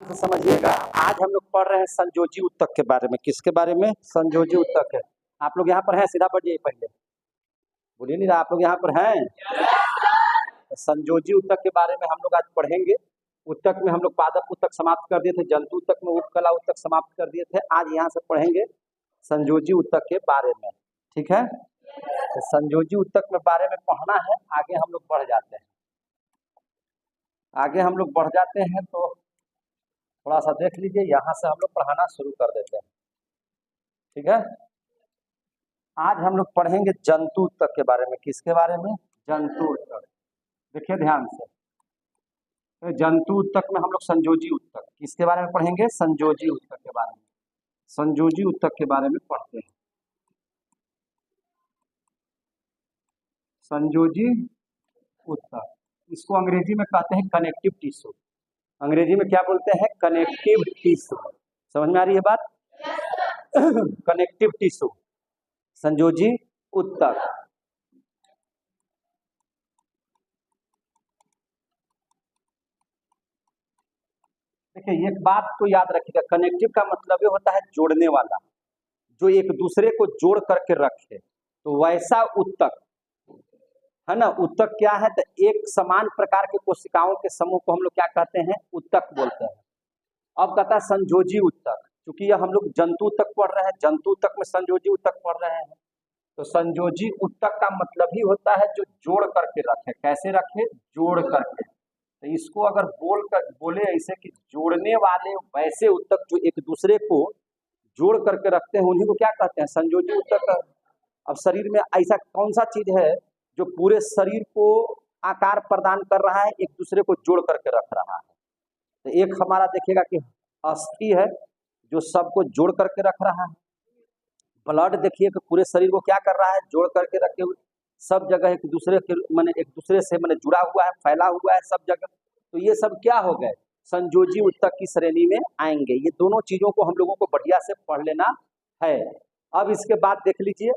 तो समझिएगा, आज हम लोग पढ़ रहे हैं संयोजी उत्तक के बारे में। किसके बारे में? संयोजी उत्तक है। आप लोग यहाँ पर हैं? सीधा पढ़िए पहले, बोलिए नहीं रहा। आप लोग यहाँ पर हैं? तो संयोजी उत्तक के बारे में हम लोग आज पढ़ेंगे। उत्तक में हम लोग पादप उत्तक समाप्त कर दिए थे, जंतु उत्तक में उपकला उत्तक समाप्त कर दिए थे। आज यहाँ से पढ़ेंगे संयोजी उत्तक के बारे में, ठीक है? तो संयोजी उत्तक में बारे में पढ़ना है। आगे हम लोग बढ़ जाते हैं, तो थोड़ा सा देख लीजिए। यहाँ से हम लोग पढ़ाना शुरू कर देते हैं, ठीक है? आज हम लोग पढ़ेंगे जंतु उत्तक के बारे में। किसके बारे में? जंतु उत्तक। देखिए ध्यान से, तो जंतु उत्तक में हम लोग संयोजी उत्तक, किसके बारे में पढ़ेंगे? संयोजी उत्तक के बारे में। संयोजी उत्तक के बारे में पढ़ते हैं। संयोजी उत्तक, इसको अंग्रेजी में कहते हैं कनेक्टिव टिश्यू। अंग्रेजी में क्या बोलते हैं? Connective tissue. समझ में आ रही है बात? कनेक्टिव टिश्यू, संयोजी उत्तक। देखिए एक बात तो याद रखिएगा, कनेक्टिव का मतलब ये होता है जोड़ने वाला, जो एक दूसरे को जोड़ करके रखे। तो वैसा उत्तक है ना। उत्तक क्या है? तो एक समान प्रकार के कोशिकाओं के समूह को हम लोग क्या कहते हैं? उत्तक बोलते हैं। अब कहता है संयोजी उत्तक, क्योंकि यह हम लोग जंतु उत्तक पढ़ रहे हैं, जंतु उत्तक में संयोजी उत्तक पढ़ रहे हैं। तो संयोजी उत्तक का मतलब ही होता है जो जोड़ करके रखे। कैसे रखे? जोड़ करके। तो इसको अगर बोले ऐसे कि जोड़ने वाले वैसे उत्तक जो एक दूसरे को जोड़ करके रखते हैं, उन्हीं को क्या कहते हैं? संयोजी उत्तक। अब शरीर में ऐसा कौन सा चीज है जो पूरे शरीर को आकार प्रदान कर रहा है, एक दूसरे को जोड़ करके रख रहा है? तो एक हमारा देखिएगा कि अस्थि है, जो सबको जोड़ करके रख रहा है। ब्लड देखिए कि पूरे शरीर को क्या कर रहा है? जोड़ करके रखे हुए, सब जगह एक दूसरे के एक दूसरे से जुड़ा हुआ है, फैला हुआ है सब जगह। तो ये सब क्या हो गए? संयोजी उत्तक की श्रेणी में आएंगे। ये दोनों चीजों को हम लोगों को बढ़िया से पढ़ लेना है। अब इसके बाद देख लीजिए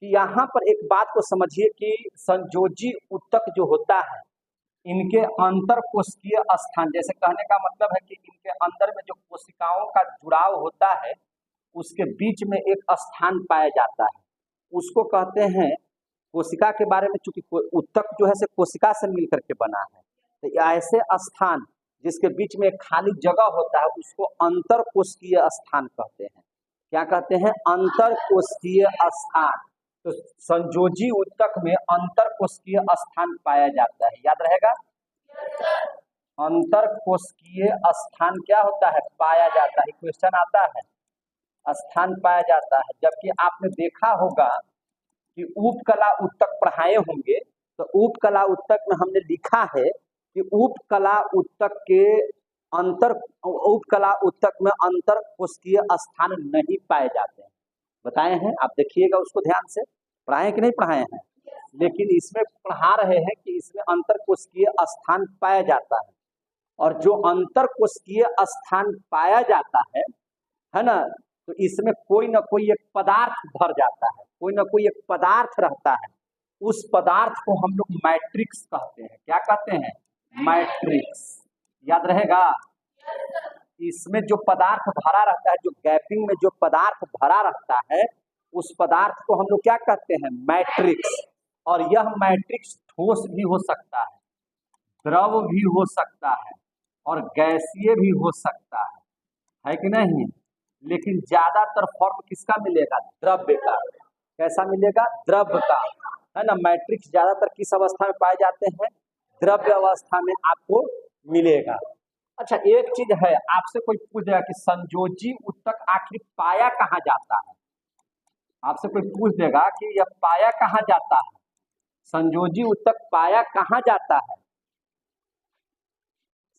कि यहाँ पर एक बात को समझिए कि संयोजी उत्तक जो होता है, इनके अंतर कोशिकीय स्थान, जैसे कहने का मतलब है कि इनके अंदर में जो कोशिकाओं का जुड़ाव होता है, उसके बीच में एक स्थान पाया जाता है, उसको कहते हैं कोशिका के बारे में। चूंकि उत्तक जो है से कोशिका से मिलकर के बना है, तो ऐसे स्थान जिसके बीच में एक खाली जगह होता है, उसको अंतर कोशिकीय स्थान कहते हैं। क्या कहते हैं? अंतर कोशिकीय स्थान। तो संयोजी उत्तक में अंतर कोशिकीय स्थान पाया जाता है, याद रहेगा? अंतर कोशिकीय स्थान क्या होता है? पाया जाता है। क्वेश्चन आता है, स्थान पाया जाता है। जबकि आपने देखा होगा कि उपकला उत्तक पढ़ाए होंगे, तो उपकला उत्तक में हमने लिखा है कि उपकला उत्तक में अंतर कोशिकीय स्थान नहीं पाए जाते हैं। बताए हैं, आप देखिएगा उसको ध्यान से। पढ़ाए कि नहीं पढ़ाए हैं? लेकिन इसमें पढ़ा रहे हैं कि इसमें अंतर कोशिकीय स्थान पाया जाता है। और जो अंतर कोशिकीय स्थान पाया जाता है ना, तो इसमें कोई ना कोई एक पदार्थ भर जाता है, कोई ना कोई एक पदार्थ रहता है। उस पदार्थ को हम लोग मैट्रिक्स कहते हैं। क्या कहते हैं? मैट्रिक्स। याद रहेगा? इसमें जो पदार्थ भरा रहता है, जो गैपिंग में जो पदार्थ भरा रहता है, उस पदार्थ को हम लोग क्या कहते हैं? मैट्रिक्स। और यह मैट्रिक्स ठोस भी हो सकता है, द्रव भी हो सकता है, और गैसीय भी हो सकता है कि नहीं? लेकिन ज्यादातर फॉर्म किसका मिलेगा? द्रव्य का। कैसा मिलेगा? द्रव्य का, है ना। मैट्रिक्स ज्यादातर किस अवस्था में पाए जाते हैं? द्रव्य अवस्था में आपको मिलेगा। अच्छा, एक चीज है, आपसे कोई पूछ देगा कि संयोजी उत्तक आखिर पाया कहाँ जाता है? आपसे कोई पूछ देगा कि यह पाया कहाँ जाता है, संयोजी उत्तक पाया कहाँ जाता है?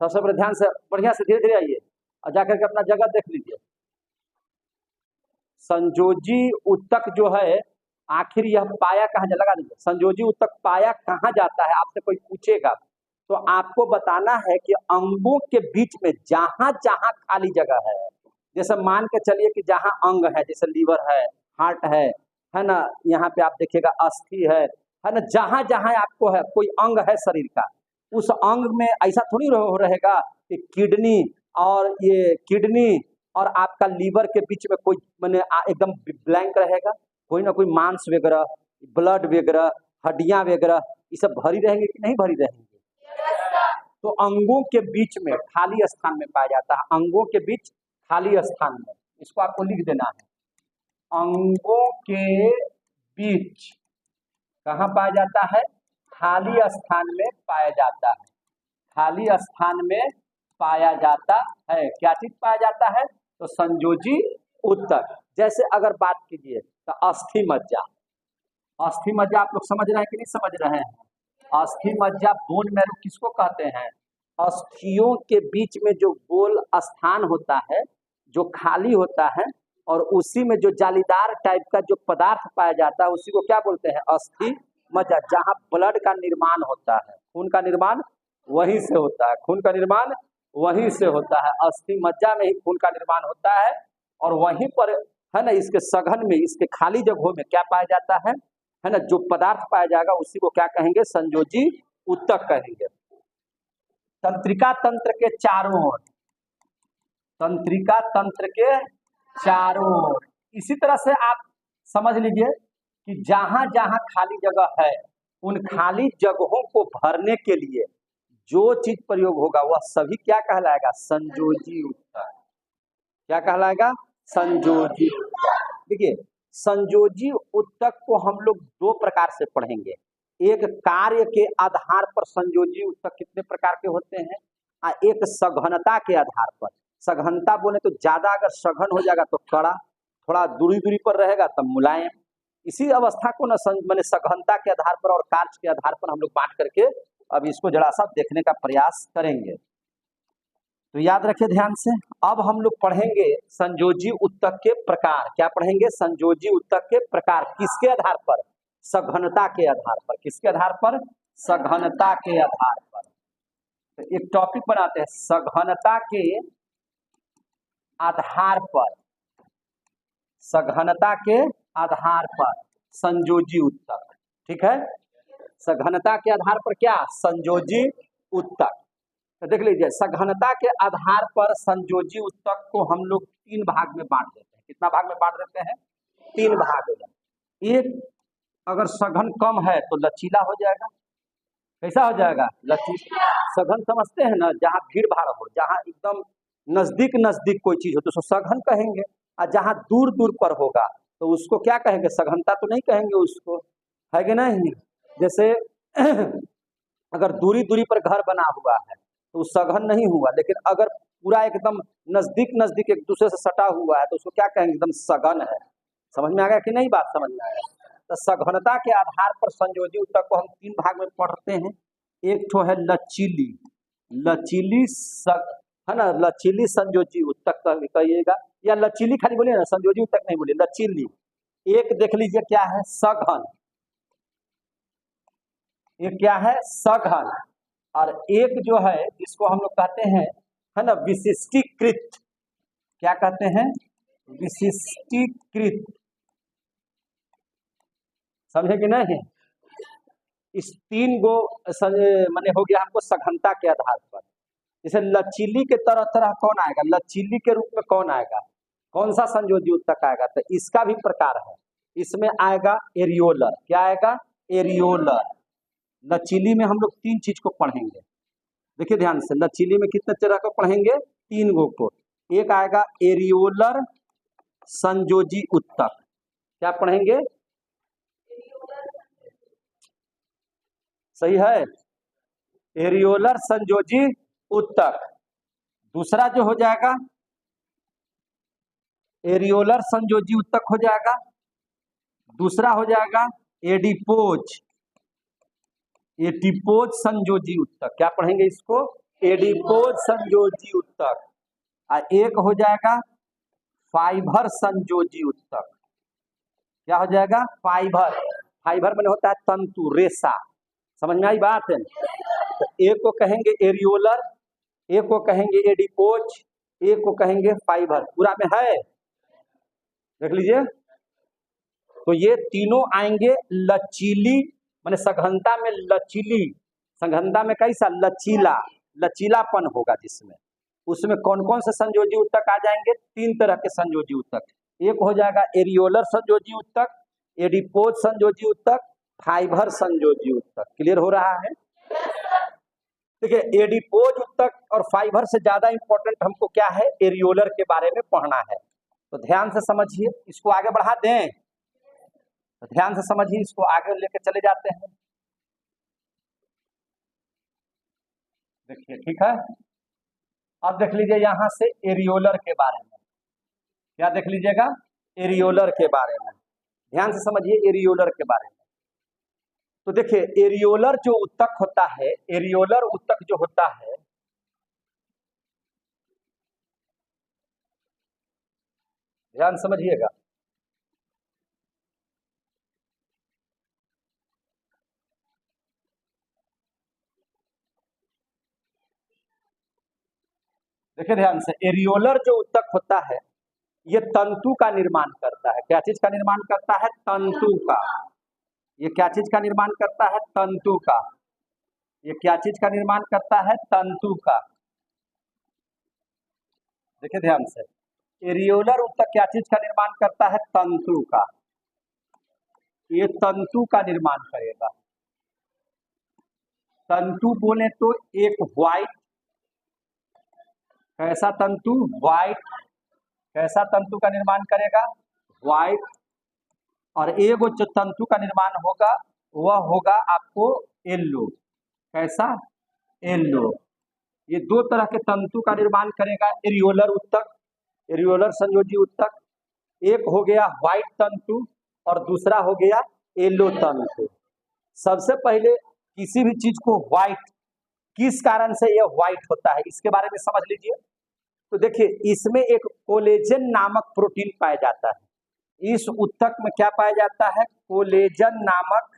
सबसे बड़े ध्यान से, बढ़िया से, धीरे धीरे आइए और जाकर के अपना जगह देख लीजिए। संयोजी उत्तक जो है, आखिर यह पाया कहाँ जाता? लगा दीजिए, संयोजी उत्तक पाया कहाँ जाता है? आपसे कोई पूछेगा तो आपको बताना है कि अंगों के बीच में जहां जहां खाली जगह है, जैसे मान के चलिए कि जहां अंग है, जैसे लीवर है, हार्ट है ना, यहाँ पे आप देखिएगा अस्थि है ना, जहां जहां आपको है कोई अंग है शरीर का, उस अंग में ऐसा थोड़ी रहेगा कि किडनी और ये किडनी और आपका लीवर के बीच में कोई मैंने एकदम ब्लैंक रहेगा, कोई ना कोई मांस वगैरह, ब्लड वगैरह, हड्डियां वगैरह, ये सब भरी रहेंगे कि नहीं भरी रहेंगे? तो अंगों के बीच में खाली स्थान में पाया जाता है, अंगों के बीच खाली स्थान में, इसको आपको लिख देना है। अंगों के बीच कहाँ पाया जाता है? खाली स्थान में पाया जाता है, खाली स्थान में पाया जाता है। क्या चीज पाया जाता है? तो संयोजी ऊतक। जैसे अगर बात कीजिए तो अस्थि मज्जा, अस्थि मज्जा आप लोग समझ रहे हैं कि नहीं समझ रहे हैं? अस्थि मज्जा बोन मैरो किसको कहते हैं? अस्थियों के बीच में जो गोल स्थान होता है, जो खाली होता है, और उसी में जो जालीदार टाइप का जो पदार्थ पाया जाता है, उसी को क्या बोलते हैं? अस्थि मज्जा। जहाँ ब्लड का निर्माण होता है, खून का निर्माण वहीं से होता है, खून का निर्माण वहीं से होता है, अस्थि मज्जा में ही खून का निर्माण होता है। और वहीं पर है ना, इसके सघन में, इसके खाली जगहों में क्या पाया जाता है ना, जो पदार्थ पाया जाएगा उसी को क्या कहेंगे? संयोजी ऊतक कहेंगे। तंत्रिका तंत्र के चारों ओर, तंत्रिका तंत्र के चारों ओर, इसी तरह से आप समझ लीजिए कि जहां जहां खाली जगह है, उन खाली जगहों को भरने के लिए जो चीज प्रयोग होगा वह सभी क्या कहलाएगा? संयोजी ऊतक। क्या कहलाएगा? संयोजी ऊतक। देखिए, संयोजी ऊतक को हम लोग दो प्रकार से पढ़ेंगे। एक कार्य के आधार पर संयोजी ऊतक कितने प्रकार के होते हैं, और एक सघनता के आधार पर। सघनता बोले तो ज्यादा अगर सघन हो जाएगा तो कड़ा, थोड़ा दूरी दूरी पर रहेगा तब मुलायम। इसी अवस्था को न मैंने सघनता के आधार पर और कार्य के आधार पर हम लोग बांट करके अब इसको जरा सा देखने का प्रयास करेंगे। तो याद रखिए ध्यान से। अब हम लोग पढ़ेंगे संयोजी ऊतक के प्रकार। क्या पढ़ेंगे? संयोजी ऊतक के प्रकार। किसके आधार पर? सघनता के आधार पर। किसके आधार पर? सघनता के आधार पर। तो एक टॉपिक बनाते हैं, सघनता के आधार पर, सघनता के आधार पर संयोजी ऊतक। ठीक है, सघनता के आधार पर क्या? संयोजी ऊतक। तो देख लीजिए, सघनता के आधार पर संयोजी ऊतक को हम लोग तीन भाग में बांट देते हैं। कितना भाग में बांट देते हैं? तीन भाग में। एक, अगर सघन कम है तो लचीला हो जाएगा। कैसा हो जाएगा? लचीला। सघन समझते हैं ना, जहाँ भीड़ भाड़ हो, जहाँ एकदम नजदीक नजदीक कोई चीज हो तो उसको सघन कहेंगे, और जहाँ दूर दूर पर होगा तो उसको क्या कहेंगे? सघनता तो नहीं कहेंगे उसको, है कि नहीं? जैसे अगर दूरी दूरी पर घर बना हुआ है तो सघन नहीं हुआ, लेकिन अगर पूरा एकदम नजदीक नजदीक एक दूसरे से सटा हुआ है तो उसको क्या कहेंगे? एकदम सघन है। समझ में आ गया कि नहीं? बात समझ में आया? तो सघनता के आधार पर संयोजी ऊतक को हम तीन भाग में पढ़ते हैं। एक तो है लचीली, लचीली है ना, लचीली संयोजी ऊतक कहिएगा, या लचीली खाली बोलिए ना, संयोजी ऊतक नहीं बोलिए, लचीली। एक देख लीजिए क्या है? सघन। एक क्या है? सघन। और एक जो है इसको हम लोग कहते हैं, है ना, विशिष्टीकृत। क्या कहते हैं? विशिष्टीकृत। समझे कि नहीं? इस तीन गो माने हो गया हमको सघनता के आधार पर। जैसे लचीली के तरह तरह कौन आएगा? लचीली के रूप में कौन आएगा? कौन सा संयोजी ऊतक आएगा? तो इसका भी प्रकार है। इसमें आएगा एरियोलर। क्या आएगा? एरियोलर। लचीली में हम लोग तीन चीज को पढ़ेंगे। देखिए ध्यान से, लचीली में कितने तरह को पढ़ेंगे? तीन गो को। एक आएगा एरियोलर संयोजी ऊतक। क्या पढ़ेंगे? सही है, एरियोलर संयोजी ऊतक। दूसरा जो हो जाएगा एरियोलर संयोजी ऊतक हो जाएगा। दूसरा हो जाएगा एडिपोज, एडिपोज संयोजी ऊतक। क्या पढ़ेंगे इसको? एडिपोज संयोजी ऊतक। और एक हो जाएगा फाइबर संयोजी ऊतक। क्या हो जाएगा? फाइबर। फाइबर मैंने होता है तंतु, रेशा। समझ में आई बात है? तो एक को कहेंगे एरियोलर, एक को कहेंगे एडिपोज, एक को कहेंगे फाइबर। पूरा में है, देख लीजिए। तो ये तीनों आएंगे लचीली, माने सघनता में लचीली, सघनता में कैसा? लचीला, लचीलापन होगा जिसमें, उसमें कौन कौन से संयोजी ऊतक आ जाएंगे? 3 तरह के संयोजी ऊतक। एक हो जाएगा एरियोलर संयोजी ऊतक, एडिपोज संयोजी ऊतक, फाइबर संयोजी ऊतक। क्लियर हो रहा है? देखिए, एडिपोज ऊतक और फाइबर से ज्यादा इंपॉर्टेंट हमको क्या है? एरियोलर के बारे में पढ़ना है। तो ध्यान से समझिए, इसको आगे बढ़ा दें, तो ध्यान से समझिए, इसको आगे लेके चले जाते हैं। देखिए, ठीक है। अब देख लीजिए यहां से एरियोलर के बारे में, क्या देख लीजिएगा? एरियोलर के बारे में ध्यान से समझिए, एरियोलर के बारे में। तो देखिए, एरियोलर जो ऊतक होता है, एरियोलर ऊतक जो होता है, ध्यान समझिएगा। देखिए ध्यान से, एरियोलर जो ऊतक होता है ये तंतु का निर्माण करता है। क्या चीज का निर्माण करता है? तंतु का। ये क्या चीज का निर्माण करता है? तंतु का। ये क्या चीज का निर्माण करता है? तंतु का। देखिए ध्यान से, एरियोलर ऊतक क्या चीज का निर्माण करता है? तंतु का। ये तंतु का निर्माण करेगा। तंतु बोले तो एक व्हाइट, कैसा तंतु? व्हाइट। कैसा तंतु का निर्माण करेगा? व्हाइट। और एक जो तंतु का निर्माण होगा वह होगा आपको येलो। कैसा? येलो। ये 2 तरह के तंतु का निर्माण करेगा एरियोलर ऊतक, एरियोलर संयोजी ऊतक। एक हो गया व्हाइट तंतु और दूसरा हो गया येलो तंतु। सबसे पहले किसी भी चीज को व्हाइट, किस कारण से यह व्हाइट होता है इसके बारे में समझ लीजिए। तो देखिए, इसमें एक कोलेजन नामक प्रोटीन पाया जाता है। इस ऊतक में क्या पाया जाता है? कोलेजन नामक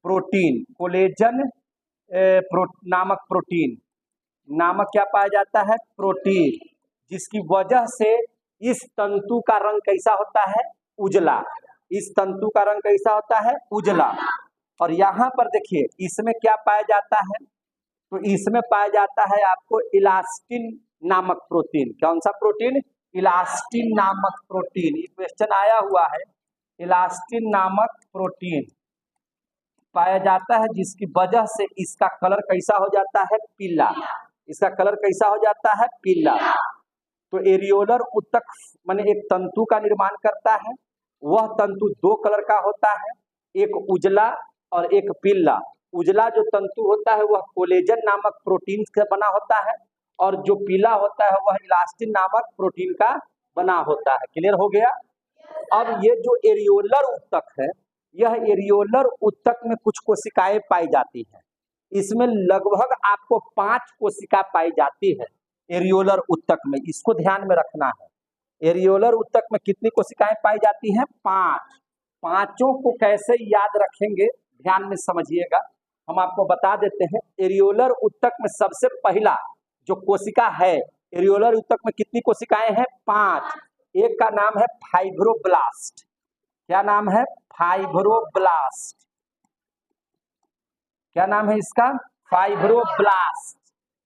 प्रोटीन। कोलेजन नामक प्रोटीन, नामक क्या पाया जाता है? प्रोटीन, जिसकी वजह से इस तंतु का रंग कैसा होता है? उजला। इस तंतु का रंग कैसा होता है? उजला। और यहाँ पर देखिए, इसमें क्या पाया जाता है? तो इसमें पाया जाता है आपको इलास्टिन नामक प्रोटीन। कौन सा प्रोटीन? इलास्टिन नामक प्रोटीन। ये क्वेश्चन आया हुआ है। इलास्टिन नामक प्रोटीन पाया जाता है, जिसकी वजह से इसका कलर कैसा हो जाता है? पीला। इसका कलर कैसा हो जाता है? पीला। तो एरियोलर ऊतक माने एक तंतु का निर्माण करता है। वह तंतु 2 कलर का होता है, एक उजला और एक पीला। उजला जो तंतु होता है वह कोलेजन नामक प्रोटीन से बना होता है, और जो पीला होता है वह इलास्टिन नामक प्रोटीन का बना होता है। क्लियर हो गया? अब ये जो एरियोलर ऊतक है, यह एरियोलर ऊतक में कुछ कोशिकाएं पाई जाती हैं। इसमें लगभग आपको 5 कोशिका पाई जाती है एरियोलर ऊतक में। इसको ध्यान में रखना है। एरियोलर ऊतक में कितनी कोशिकाएं पाई जाती हैं? 5। पांचों को कैसे याद रखेंगे, ध्यान में समझिएगा। हम आपको बता देते हैं। एरियोलर ऊतक में सबसे पहला जो कोशिका है, एरियोलर ऊतक में कितनी कोशिकाएं हैं? 5। एक का नाम है फाइब्रोब्लास्ट। क्या नाम है? फाइब्रोब्लास्ट। क्या नाम है इसका? फाइब्रोब्लास्ट।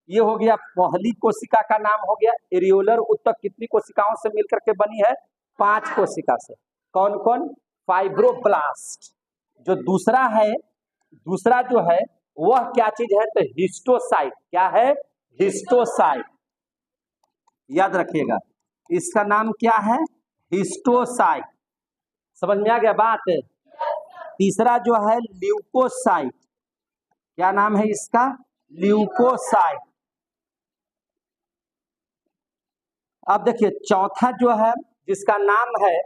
ये हो गया पहली कोशिका का नाम हो गया। एरियोलर ऊतक कितनी कोशिकाओं से मिलकर के बनी है? 5 कोशिका से। कौन कौन? फाइब्रोब्लास्ट। जो दूसरा है, दूसरा जो है वह क्या चीज है? तो हिस्टोसाइट। क्या है? हिस्टोसाइट। याद रखिएगा, इसका नाम क्या है? हिस्टोसाइट। समझ में आ गया बात? तीसरा जो है ल्यूकोसाइट। क्या नाम है इसका? ल्यूकोसाइट। अब देखिए, चौथा जो है जिसका नाम है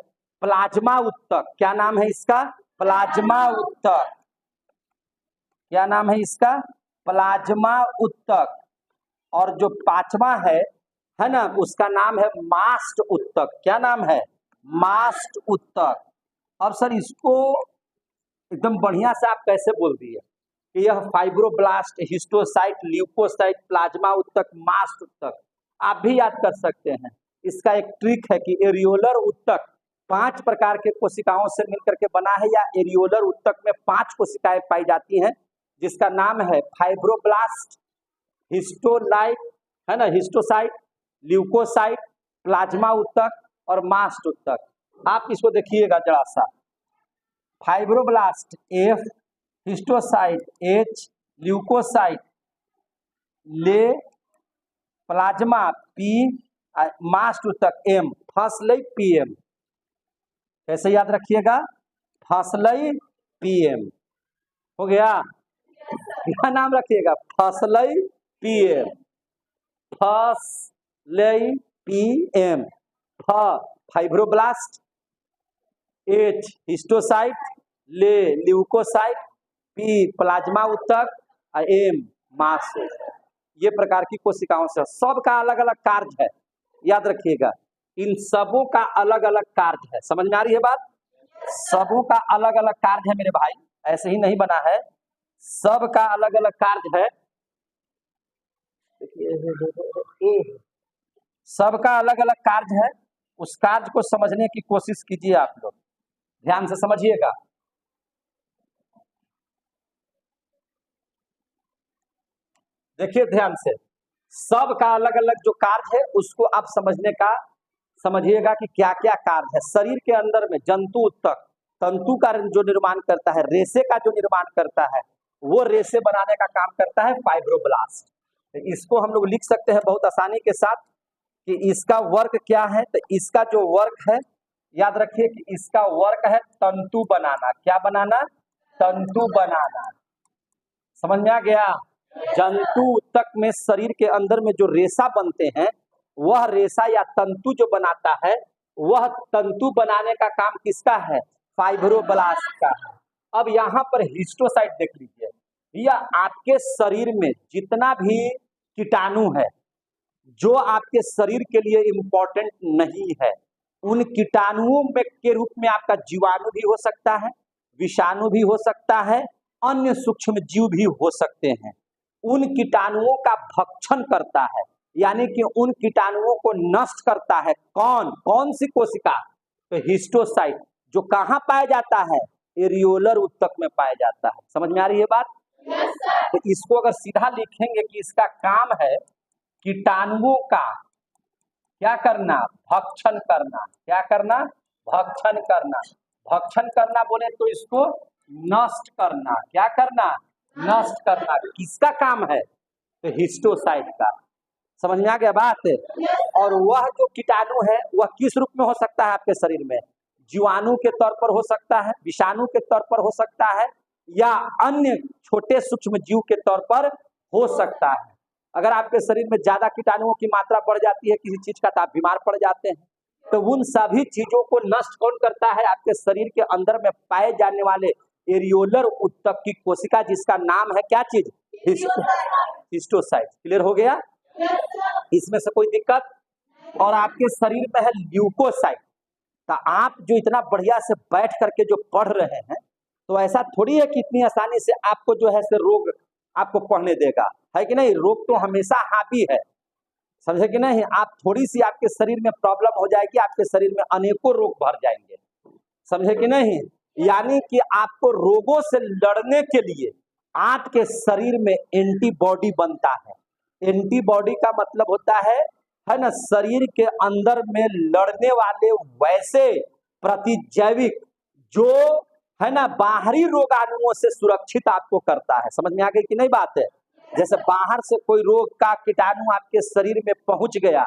प्लाज्मा ऊतक। क्या नाम है इसका? प्लाज्मा ऊतक। क्या नाम है इसका? प्लाज्मा ऊतक। और जो 5वां है ना, उसका नाम है मास्ट ऊतक। क्या नाम है? मास्ट ऊतक। अब सर इसको एकदम बढ़िया से आप कैसे बोल दिए कि यह फाइब्रोब्लास्ट, हिस्टोसाइट, ल्यूकोसाइट, प्लाज्मा ऊतक, मास्ट ऊतक। आप भी याद कर सकते हैं। इसका एक ट्रिक है कि एरियोलर ऊतक 5 प्रकार के कोशिकाओं से मिलकर के बना है, या एरियोलर ऊतक में 5 कोशिकाएं पाई जाती हैं, जिसका नाम है फाइब्रोब्लास्ट, हिस्टोलाइट, है ना, हिस्टोसाइट, ल्यूकोसाइट, प्लाज्मा ऊतक और मास्ट ऊतक। आप इसको देखिएगा जरा सा, fibroblast F, histiocyte H, leucocyte L, plasma P, mast ऊतक M, फसलई PM। कैसे याद रखिएगा? फसलई PM। हो गया? क्या नाम रखिएगा? फसलई PM। फसलई PM। फाइब्रोब्लास्ट, H हिस्टोसाइट, ले ल्यूकोसाइट, P प्लाज्मा ऊतक, M मास्ट। ये प्रकार की कोशिकाओं से सबका अलग अलग कार्य है, याद रखिएगा। इन सबों का अलग अलग कार्य है। समझ में आ रही है बात? सबों का अलग अलग कार्य है मेरे भाई, ऐसे ही नहीं बना है, सबका अलग अलग कार्य है। सबका अलग अलग कार्य है, उस कार्य को समझने की कोशिश कीजिए आप लोग, ध्यान से समझिएगा। देखिए ध्यान से, सबका अलग अलग जो कार्य है उसको आप समझने का समझिएगा कि क्या क्या कार्य है। शरीर के अंदर में जंतु ऊतक तंतु का जो निर्माण करता है, रेशे का जो निर्माण करता है, वो रेशे बनाने का काम करता है फाइब्रोब्लास्ट। तो इसको हम लोग लिख सकते हैं बहुत आसानी के साथ कि इसका वर्क क्या है। तो इसका जो वर्क है, याद रखिए कि इसका वर्क है तंतु बनाना। क्या बनाना? तंतु बनाना। समझ में आ गया? जंतु ऊतक में शरीर के अंदर में जो रेशा बनते हैं, वह रेशा या तंतु जो बनाता है, वह तंतु बनाने का काम किसका है? फाइब्रोब्लास्ट का है। अब यहाँ पर हिस्टोसाइट देख लीजिए, यह आपके शरीर में जितना भी कीटाणु है जो आपके शरीर के लिए इंपॉर्टेंट नहीं है, उन कीटाणुओं में के रूप में आपका जीवाणु भी हो सकता है, विषाणु भी हो सकता है, अन्य सूक्ष्म जीव भी हो सकते हैं। उन कीटाणुओं का भक्षण करता है, यानी कि उन कीटाणुओं को नष्ट करता है। कौन कौन सी कोशिका? तो हिस्टोसाइट, जो कहाँ पाया जाता है? एरियोलर ऊतक में पाया जाता है। समझ में आ रही है बात? yes, तो इसको अगर सीधा लिखेंगे कि इसका काम है कीटाणुओं का क्या करना? भक्षण करना। क्या करना? भक्षण करना। भक्षण करना बोले तो इसको नष्ट करना। क्या करना? नष्ट करना। किसका काम है? तो हिस्टोसाइट का। समझ में आ गया बात? और वह जो कीटाणु है वह किस रूप में हो सकता है आपके शरीर में? जीवाणु के तौर पर हो सकता है, विषाणु के तौर पर हो सकता है, या अन्य छोटे सूक्ष्म जीव के तौर पर हो सकता है। अगर आपके शरीर में ज्यादा कीटाणुओं की मात्रा बढ़ जाती है किसी चीज का, तो आप बीमार पड़ जाते हैं। तो उन सभी चीजों को नष्ट कौन करता है? आपके शरीर के अंदर में पाए जाने वाले एरियोलर ऊतक की कोशिका, जिसका नाम है क्या चीज? हिस्टोसाइट। क्लियर हो गया? इसमें से कोई दिक्कत? और आपके शरीर में है ल्यूकोसाइट। तो आप जो इतना बढ़िया से बैठ करके जो पढ़ रहे हैं, तो ऐसा थोड़ी है कि इतनी आसानी से आपको जो है से रोग आपको पढ़ने देगा, है कि नहीं? रोग तो हमेशा हावी है, समझे कि नहीं? आप थोड़ी सी आपके शरीर में प्रॉब्लम हो जाएगी, आपके शरीर में अनेकों रोग भर जाएंगे, समझे कि नहीं? यानी कि आपको रोगों से लड़ने के लिए आपके शरीर में एंटीबॉडी बनता है। एंटीबॉडी का मतलब होता है ना, शरीर के अंदर में लड़ने वाले वैसे प्रतिजैविक जो है ना बाहरी रोगाणुओं से सुरक्षित आपको करता है। समझ में आ गई कि नहीं बात है? जैसे बाहर से कोई रोग का कीटाणु आपके शरीर में पहुंच गया,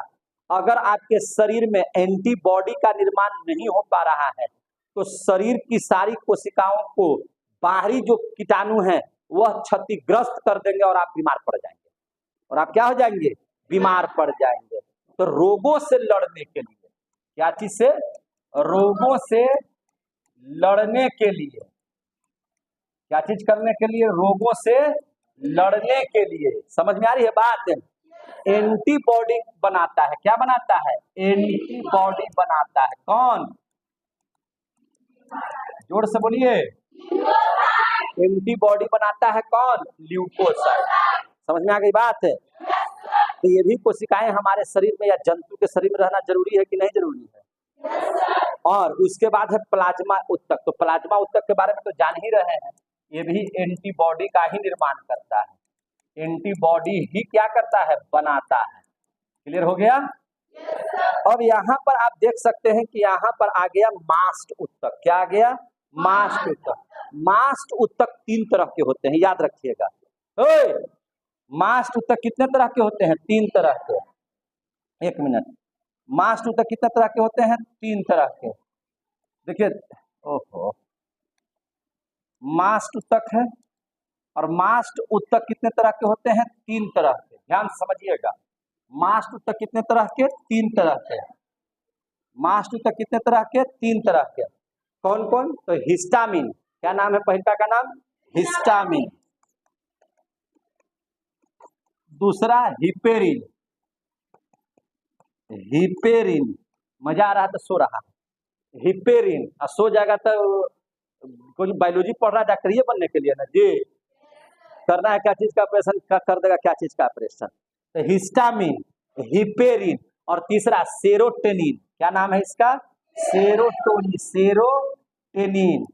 अगर आपके शरीर में एंटीबॉडी का निर्माण नहीं हो पा रहा है, तो शरीर की सारी कोशिकाओं को बाहरी जो कीटाणु हैं वह क्षतिग्रस्त कर देंगे और आप बीमार पड़ जाएंगे। और आप क्या हो जाएंगे? बीमार पड़ जाएंगे। तो रोगों से लड़ने के लिए, क्या चीज से? रोगों से लड़ने के लिए। क्या चीज करने के लिए? रोगों से लड़ने के लिए। समझ में आ रही है बात? एंटीबॉडी बनाता है। क्या बनाता है? एंटीबॉडी बनाता है। कौन? जोर से बोलिए। एंटीबॉडी बनाता है कौन? ल्यूकोसाइट। समझ में आ गई बात? तो ये भी कोशिकाएं हमारे शरीर में या जंतु के शरीर में रहना जरूरी है कि नहीं जरूरी है? और उसके बाद है प्लाज्मा ऊतक। तो प्लाज्मा ऊतक के बारे में तो जान ही रहे हैं, ये भी एंटीबॉडी का ही निर्माण करता है। एंटीबॉडी ही क्या करता है? बनाता है। क्लियर हो गया? अब यहाँ पर आप देख सकते हैं कि यहाँ पर आ गया मास्ट उत्तक। क्या आ गया? मास्ट उत्तक। मास्ट उत्तक 3 तरह के होते हैं, याद रखिएगा। ओए, मास्ट उत्तक कितने तरह के होते हैं? 3 तरह के। 1 मिनट। मास्ट उत्तक कितने तरह के होते हैं? 3 तरह के। देखिए, ओहो, मास्ट उत्तक है और मास्ट उत्तक कितने तरह के होते हैं? 3 तरह के। ध्यान से समझिएगा। मास्ट उत्तक कितने तरह के? 3 तरह के। मास्ट उत्तक कितने तरह के? 3 तरह के। कौन कौन? तो हिस्टामिन। क्या नाम है पहला का नाम? हिस्टामिन। दूसरा हिपेरिन। हिपेरिन। मजा आ रहा तो सो रहा। हिपेरिन। और सो जाएगा तो कोई बायोलॉजी पढ़ रहा है डॉक्टरी बनने के लिए ना जी। करना है क्या चीज का ऑपरेशन, कर देगा क्या चीज का ऑपरेशन। तो हिस्टामिन, हिपेरिन और तीसरा सेरोटेनिन। क्या नाम है इसका? सेरोटोनिन। सेरोटेनिन।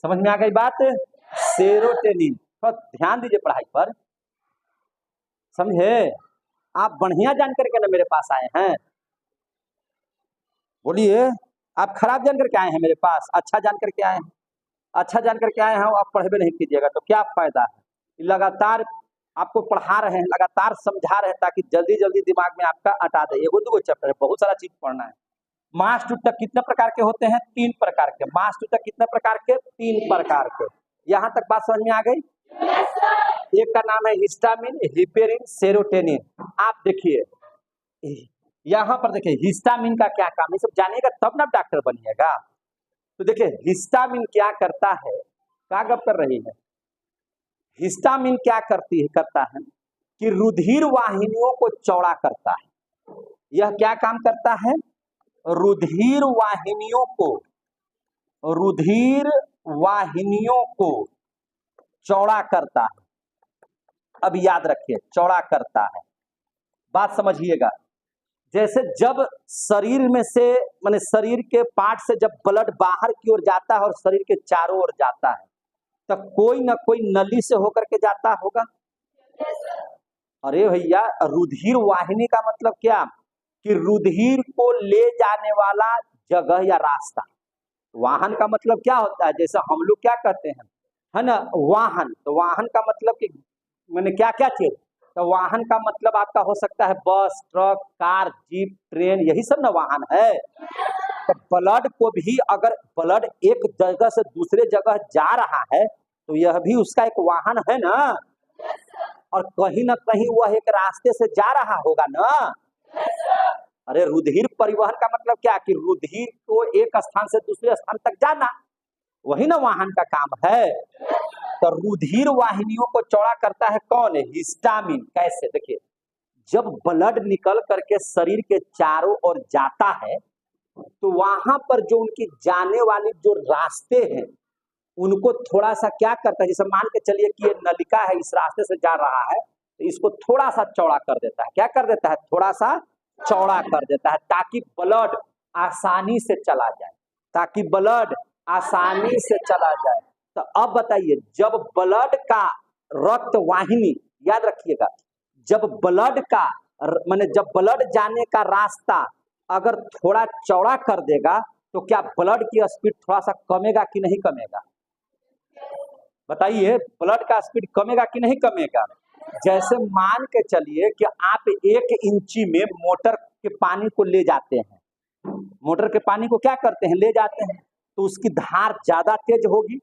समझ में आ गई बात? सेरोटेनिन। तो ध्यान दीजिए पढ़ाई पर, समझे? आप बढ़िया जानकर के ना मेरे पास आए हैं। बोलिए, आप खराब जानकर के आए हैं मेरे पास? अच्छा जानकर के आए हैं? अच्छा जानकर के आए हैं, आप पढ़वे नहीं कीजिएगा तो क्या फायदा है। लगातार आपको पढ़ा रहे हैं, लगातार समझा रहे हैं ताकि जल्दी जल्दी दिमाग में आपका अटा दे। एगो दूगो चैप्टर है, बहुत सारा चीज पढ़ना है। मास्ट उत्तक कितने प्रकार के होते हैं? 3 प्रकार के। मास्ट उत्तक कितने प्रकार के? 3 प्रकार के। यहाँ तक बात समझ में आ गई? एक का नाम है हिस्टामिन, हिपेरिन, सेरोटेनिन। आप देखिए यहाँ पर, देखिए हिस्टामिन का क्या काम है, सब जानिएगा तब ना डॉक्टर बनिएगा। तो देखिए हिस्टामिन क्या करता है, क्या गप कर रही है। हिस्टामिन क्या करता है कि रुधिर वाहिनियों को चौड़ा करता है। यह क्या काम करता है? रुधिर वाहिनियों को चौड़ा करता है। अब याद रखिए, चौड़ा करता है, बात समझिएगा। जैसे जब शरीर में से, माने शरीर के पार्ट से जब ब्लड बाहर की ओर जाता है और शरीर के चारों ओर जाता है, तो कोई ना कोई नली से होकर के जाता होगा। अरे भैया, रुधिर वाहिनी का मतलब क्या? कि रुधिर को ले जाने वाला जगह या रास्ता। वाहन का मतलब क्या होता है? जैसे हम लोग क्या कहते हैं, है ना, वाहन। तो वाहन का मतलब कि मैंने क्या क्या चीज, तो वाहन का मतलब आपका हो सकता है बस, ट्रक, कार, जीप, ट्रेन, यही सब ना वाहन है। तो ब्लड को भी, अगर ब्लड एक जगह से दूसरे जगह जा रहा है तो यह भी उसका एक वाहन है ना। और कहीं ना कहीं वह एक रास्ते से जा रहा होगा ना। अरे रुधिर परिवहन का मतलब क्या? कि रुधिर को एक स्थान से दूसरे स्थान तक जाना, वही ना वाहन का काम है। तो रुधिर वाहिनियों को चौड़ा करता है कौन? है हिस्टामिन। कैसे? देखिए, जब ब्लड निकल करके शरीर के चारों ओर जाता है तो वहां पर जो उनकी जाने वाली जो रास्ते हैं उनको थोड़ा सा क्या करता है, जैसे मान के चलिए कि ये नलिका है, इस रास्ते से जा रहा है, तो इसको थोड़ा सा चौड़ा कर देता है। क्या कर देता है? थोड़ा सा चौड़ा कर देता है, ताकि ब्लड आसानी से चला जाए, ताकि ब्लड आसानी से चला जाए। तो अब बताइए, जब ब्लड का रक्त वाहिनी, याद रखिएगा, जब ब्लड का माने जब ब्लड जाने का रास्ता अगर थोड़ा चौड़ा कर देगा तो क्या ब्लड की स्पीड थोड़ा सा कमेगा कि नहीं कमेगा? बताइए, ब्लड का स्पीड कमेगा कि नहीं कमेगा? जैसे मान के चलिए कि आप 1 इंची में मोटर के पानी को ले जाते हैं, मोटर के पानी को क्या करते हैं? ले जाते हैं, तो उसकी धार ज्यादा तेज होगी।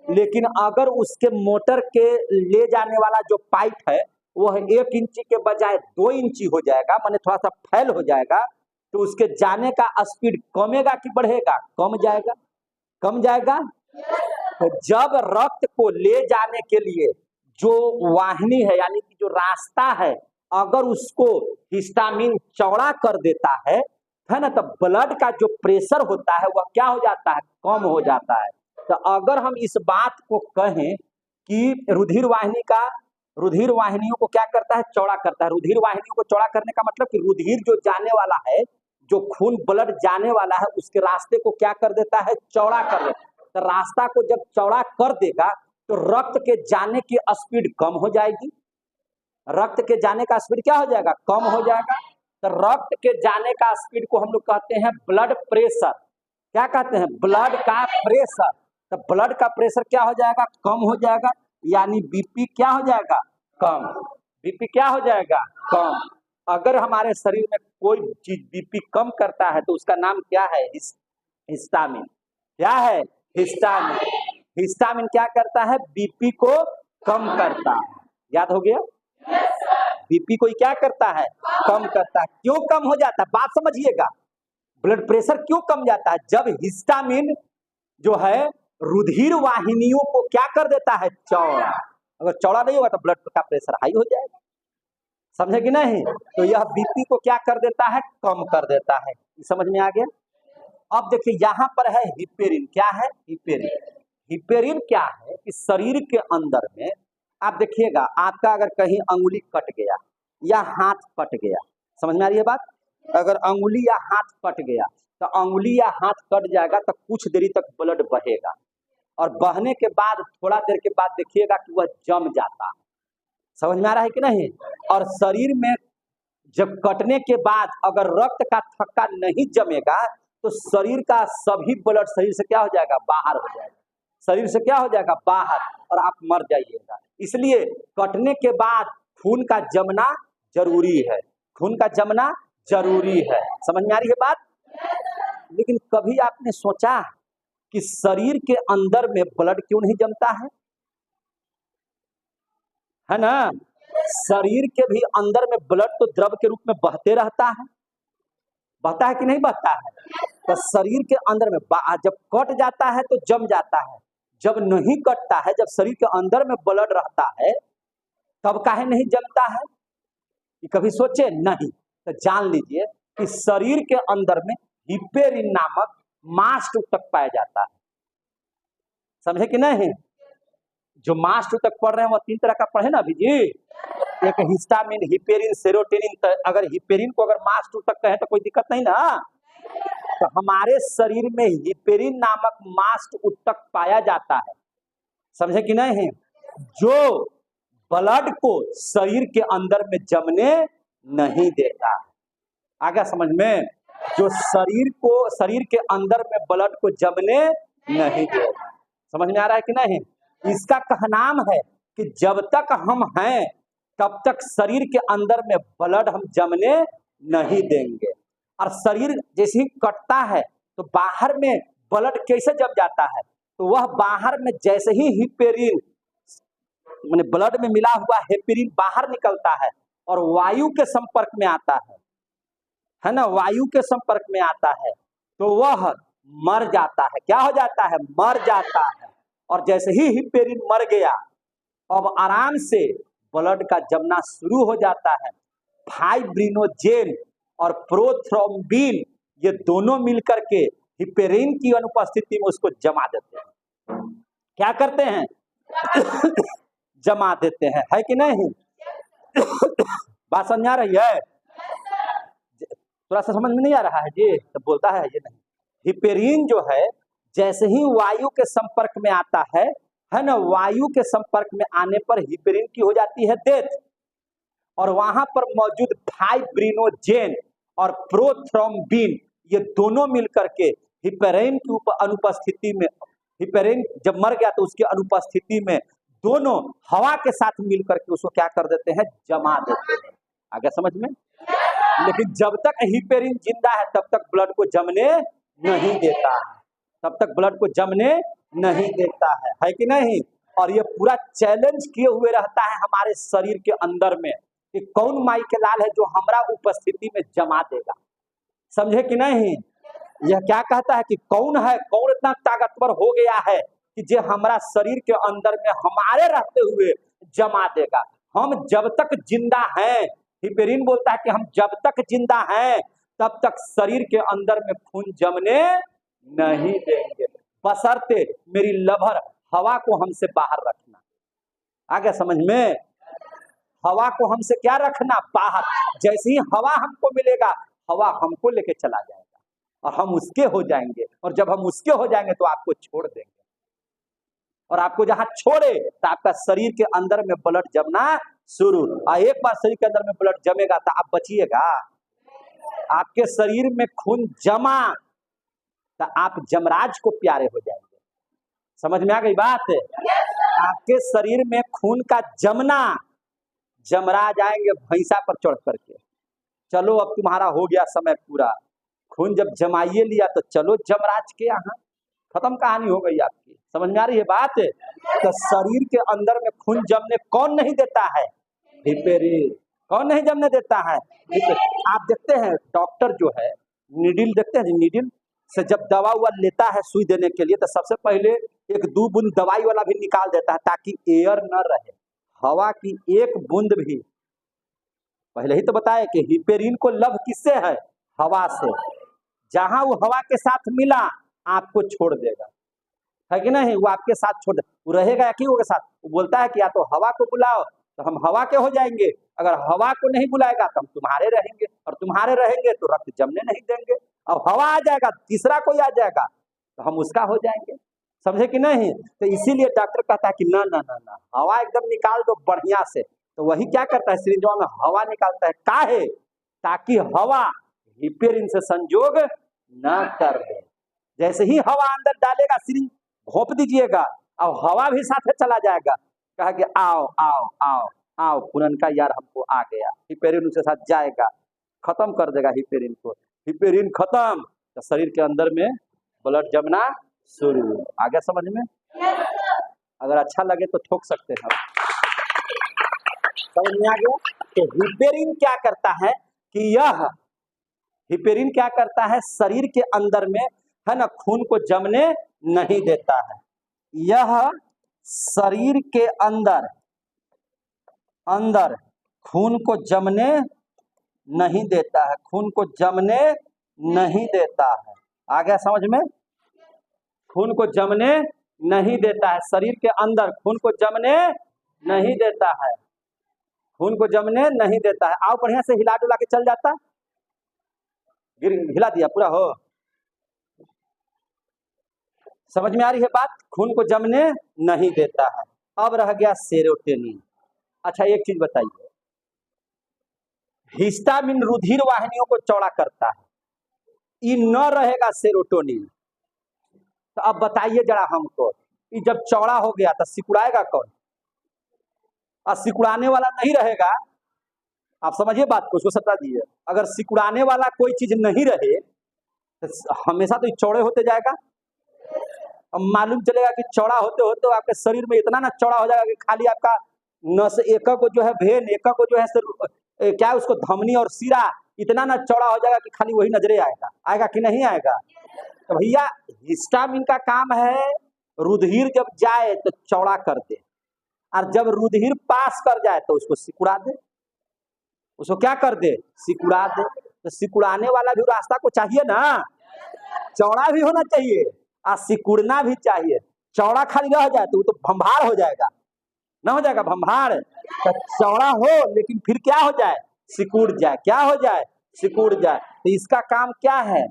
लेकिन अगर उसके मोटर के ले जाने वाला जो पाइप है वह 1 इंची के बजाय 2 इंची हो जाएगा, माने थोड़ा सा फैल हो जाएगा, तो उसके जाने का स्पीड कमेगा कि बढ़ेगा? कम जाएगा। कम जाएगा। तो जब रक्त को ले जाने के लिए जो वाहिनी है, यानी कि जो रास्ता है, अगर उसको हिस्टामिन चौड़ा कर देता है ना, तो ब्लड का जो प्रेशर होता है वह क्या हो जाता है? कम हो जाता है। तो अगर हम इस बात को कहें कि रुधिर वाहिनियों को क्या करता है? चौड़ा करता है। रुधिर वाहिनियों को चौड़ा करने का मतलब कि रुधिर जो जाने वाला है, जो खून ब्लड जाने वाला है, उसके रास्ते को क्या कर देता है? चौड़ा कर देता है। तो रास्ता को जब चौड़ा कर देगा तो रक्त के जाने की स्पीड कम हो जाएगी। रक्त के जाने का स्पीड क्या हो जाएगा? कम हो जाएगा। तो रक्त के जाने का स्पीड को हम लोग कहते हैं ब्लड प्रेशर। क्या कहते हैं? ब्लड का प्रेशर। तो ब्लड का प्रेशर क्या हो जाएगा? कम हो जाएगा, यानी बीपी क्या हो जाएगा? कम। बीपी क्या हो जाएगा? कम। अगर हमारे शरीर में कोई चीज बीपी कम करता है तो उसका नाम क्या है? हिस्टामिन। क्या है? हिस्टामिन। हिस्टामिन क्या करता है? बीपी को कम करता है। याद हो गया? बीपी को क्या करता है? कम करता है। क्यों कम हो जाता है? बात समझिएगा। ब्लड प्रेशर क्यों कम जाता है? जब हिस्टामिन जो है रुधिर वाहिनियों को क्या कर देता है? चौड़ा। अगर चौड़ा नहीं होगा तो ब्लड का प्रेशर हाई हो जाएगा। समझे कि नहीं? तो यह बीपी को क्या कर देता है? कम कर देता है। समझ में आ गया? अब देखिए यहाँ पर है हिपेरिन। क्या है? हिपेरिन। हिपेरिन क्या है कि शरीर के अंदर में आप देखिएगा, आपका अगर कहीं अंगुली कट गया या हाथ कट गया, समझ में आ रही है बात? अगर अंगुली या हाथ कट गया तो अंगुली या हाथ कट जाएगा तो कुछ देरी तक ब्लड बहेगा, और बहने के बाद थोड़ा देर के बाद देखिएगा कि वह जम जाता है। समझ में आ रहा है कि नहीं? और शरीर में जब कटने के बाद अगर रक्त का थक्का नहीं जमेगा तो शरीर का सभी ब्लड शरीर से क्या हो जाएगा? बाहर हो जाएगा। शरीर से क्या हो जाएगा? बाहर, और आप मर जाइएगा। इसलिए कटने के बाद खून का जमना जरूरी है। खून का जमना जरूरी है। समझ में आ रही है बात? लेकिन कभी आपने सोचा कि शरीर के अंदर में ब्लड क्यों नहीं जमता है ना? शरीर के भी अंदर में ब्लड तो द्रव के रूप में बहते रहता है। बहता है कि नहीं बहता है? तो शरीर के अंदर में जब कट जाता है तो जम जाता है, जब नहीं कटता है, जब शरीर के अंदर में ब्लड रहता है तब काहे नहीं जमता है? कि कभी सोचे नहीं? तो जान लीजिए कि शरीर के अंदर में हिपेरिन नामक मास्ट ऊतक पाया जाता है। समझे कि नहीं? जो मास्ट ऊतक पढ़ रहे हैं वह 3 तरह का पढ़े ना अभी जी। एक हिस्टामिन, हिपेरिन, सेरोटोनिन। तो अगर हिपेरिन को अगर मास्ट ऊतक कहे तो कोई दिक्कत नहीं ना। तो हमारे शरीर में हिपेरिन नामक मास्ट ऊतक पाया जाता है। समझे कि नहीं? जो ब्लड को शरीर के अंदर में जमने नहीं देता है। आगे समझ में? जो शरीर के अंदर में ब्लड को जमने नहीं देगा। समझ में आ रहा है कि नहीं? इसका कहनाम है कि जब तक हम हैं तब तक शरीर के अंदर में ब्लड हम जमने नहीं देंगे। और शरीर जैसे ही कटता है तो बाहर में ब्लड कैसे जम जाता है? तो वह बाहर में जैसे ही हिपेरिन माने ब्लड में मिला हुआ हेपेरिन बाहर निकलता है और वायु के संपर्क में आता है ना? वायु के संपर्क में आता है तो वह मर जाता है। क्या हो जाता है? मर जाता है। और जैसे ही हिपेरिन मर गया, अब आराम से ब्लड का जमना शुरू हो जाता है। फाइब्रिनोजेन और प्रोथ्रोम्बिन ये दोनों मिलकर के हिपेरिन की अनुपस्थिति में उसको जमा देते हैं। क्या करते हैं? जमा देते हैं। है कि नहीं? बात समझ आ रही है? थोड़ा सा समझ में नहीं आ रहा है जी तो बोलता है ये नहीं। हिपेरिन जो है जैसे ही वायु के संपर्क में आता है ना? वायु के संपर्क में आने पर हिपेरिन की हो जाती है डेथ, और वहां पर मौजूद फाइब्रिनोजेन और प्रोथ्रोम्बिन ये दोनों मिलकर के हिपेरिन की अनुपस्थिति में, हिपेरिन जब मर गया तो उसकी अनुपस्थिति में दोनों हवा के साथ मिलकर के उसको क्या कर देते हैं? जमा देते हैं। आगे समझ में? लेकिन जब तक हिपेरिन जिंदा है तब तक ब्लड को जमने नहीं देता है। तब तक ब्लड को जमने नहीं देता है कि नहीं? और ये पूरा चैलेंज किए हुए रहता है हमारे शरीर के अंदर में कि कौन माई के लाल है जो हमारा उपस्थिति में जमा देगा। समझे कि नहीं? यह क्या कहता है कि कौन है, कौन इतना ताकतवर हो गया है कि जो हमारा शरीर के अंदर में हमारे रहते हुए जमा देगा। हम जब तक जिंदा हैं, हिपेरिन बोलता है कि हम जब तक जिंदा हैं तब तक शरीर के अंदर में खून जमने नहीं देंगे, बशर्ते मेरी लभर हवा को हमसे बाहर रखना। आगे समझ में? हवा को हमसे क्या रखना? बाहर। जैसे ही हवा हमको मिलेगा हवा हमको लेके चला जाएगा और हम उसके हो जाएंगे, और जब हम उसके हो जाएंगे तो आपको छोड़ देंगे, और आपको जहां छोड़े तो आपका शरीर के अंदर में ब्लड जमना शुरू। और एक बार शरीर के अंदर में ब्लड जमेगा तो आप बचिएगा? आपके शरीर में खून जमा तो आप जमराज को प्यारे हो जाएंगे। समझ में आ गई बात? आपके शरीर में खून का जमना, जमराज आएंगे भैंसा पर चढ़ करके, चलो अब तुम्हारा हो गया समय पूरा, खून जब जमाइए लिया तो चलो जमराज के यहाँ, खत्म कहानी हो गई आपकी। समझ में आ रही है बात? तो शरीर के अंदर में खून जमने कौन नहीं देता है? हिपेरिन। कौन नहीं जमने देता है? आप देखते हैं डॉक्टर जो है नीडल, देखते हैं नीडल से जब दवा हुआ लेता है सुई देने के लिए तो सबसे पहले एक 2 बूंद दवाई वाला भी निकाल देता है ताकि एयर न रहे, हवा की एक बूंद भी। पहले ही तो बताया कि हिपेरिन को लव किससे है? हवा से। जहां वो हवा के साथ मिला आपको छोड़ देगा, है कि नहीं? वो आपके साथ छोड़, वो रहेगा या क्यों के साथ? वो बोलता है कि या तो हवा को बुलाओ तो हम हवा के हो जाएंगे, अगर हवा को नहीं बुलाएगा तो हम तुम्हारे रहेंगे, और तुम्हारे रहेंगे तो रक्त जमने नहीं देंगे। अब हवा आ जाएगा, तीसरा कोई आ जाएगा तो हम उसका हो जाएंगे। समझे कि नहीं? तो इसीलिए डॉक्टर कहता है कि ना ना ना ना, हवा एकदम निकाल दो बढ़िया से। तो वही क्या करता है, सिरिंजवा में हवा निकालता है, काहे? ताकि हवा हिपेरिन से संयोग न कर दे। जैसे ही हवा अंदर डालेगा सिरिंज घोंप दीजिएगा, अब हवा भी साथ में चला जाएगा, कहा कि आओ आओ आओ आओ पुरनका यार हमको आ गया, हिपेरिन उसके साथ जाएगा, खत्म कर देगा हिपेरिन को। हिपेरिन खत्म तो शरीर के अंदर में ब्लड जमना शुरू। आ गया समझ में? अगर अच्छा लगे तो ठोक सकते हैं। समझ में आ गया? तो हिपेरिन क्या करता है कि यह हिपेरिन क्या करता है, शरीर के अंदर में है ना खून को जमने नहीं देता है। यह शरीर के अंदर अंदर खून को जमने नहीं देता है, खून को जमने नहीं देता है। आ गया समझ में? खून को जमने नहीं देता है, शरीर के अंदर खून को जमने नहीं देता है, खून को जमने नहीं देता है। आओ बढ़िया से हिला डुला के चल जाता, हिला दिया पूरा हो। समझ में आ रही है बात? खून को जमने नहीं देता है। अब रह गया सेरोटोनिन। अच्छा एक चीज बताइए, हिस्टामिन रुधिर वाहिनियों को चौड़ा करता है, ये न रहेगा सेरोटोनिन, तो अब बताइए जरा हमको, ये जब चौड़ा हो गया तो सिकुड़ाएगा कौन? और सिकुड़ाने वाला नहीं रहेगा। आप समझिए बात को, उसको समझा दीजिए। अगर सिकुड़ाने वाला कोई चीज नहीं रहे तो हमेशा तो चौड़े होते जाएगा। अब मालूम चलेगा कि चौड़ा होते होते आपके शरीर में इतना ना चौड़ा हो जाएगा कि खाली आपका नस एक को जो है भेन, एक को जो है क्या उसको धमनी और सिरा इतना ना चौड़ा हो जाएगा कि खाली वही नजरे आएगा। आएगा कि नहीं आएगा? तो भैया हिस्टामिन का काम है रुधिर जब जाए तो चौड़ा कर दे, और जब रुधिर पास कर जाए तो उसको सिकुड़ा दे। उसको क्या कर दे? सिकुड़ा दे। तो सिकुड़ाने वाला भी रास्ता को चाहिए ना, चौड़ा भी होना चाहिए और सिकुड़ना भी चाहिए। चौड़ा खाली रह जाए तो वो तो भंभार हो जाएगा, ना हो जाएगा भंभार। तो चौड़ा हो लेकिन फिर क्या हो जाए? सिकुड़ जाए। क्या हो जाए? सिकुड़ जाए। तो इसका काम क्या है?